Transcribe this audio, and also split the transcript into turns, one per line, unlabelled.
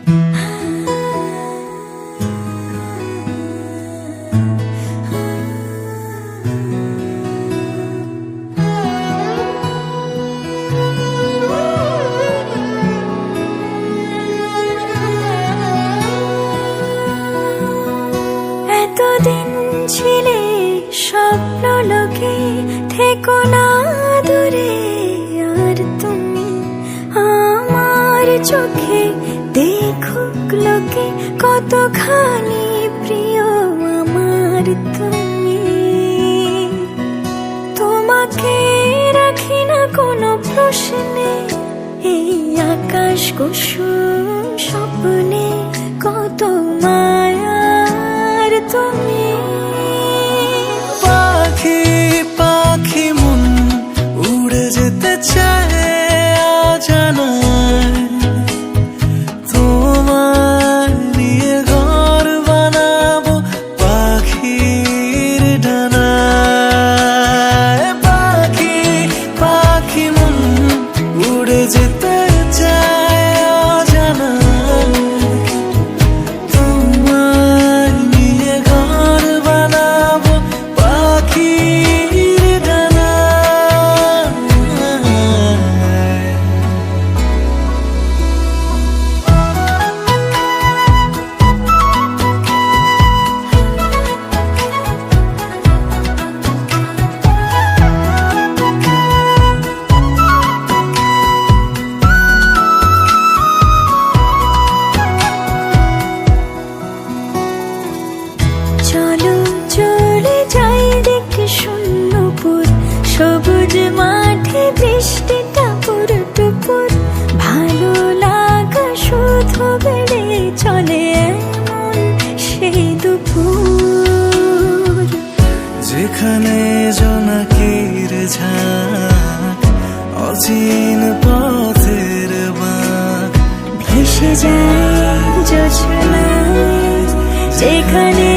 এতদিন ছিলে স্বপ্ন লোকে, থেকো না দূরে আর তুমি আমার চোখে। দেখুক লোকে কতখানি প্রিয় আমার তুমি। তোমাকে রাখি না কোনো প্রশ্নে, এই আকাশ কুসুম স্বপ্নে কত মায়ার তুমি।
পাখি পাখি মন উড়ে যেতে চায় অজানায়, তোমায় নিয়ে ঘর বানাবো পাখির ডানায়। পাখি পাখি মন উড়ে যেতে চায় অজানায়, তোমায় নিয়ে ঘর বানাবো পাখির ডানায়।
চলো চলে যাই দেখে শূন্যপুর, সবুজ মাঠে বৃষ্টি টাপুর টুপুর। ভালো লাগা শুধু বেড়ে চলে এমন সেই দুপুর,
যেখানে জোনাকির ঝাঁক অচিন পথের বাঁক
ভেসে যায় জোছনায়। যেখানে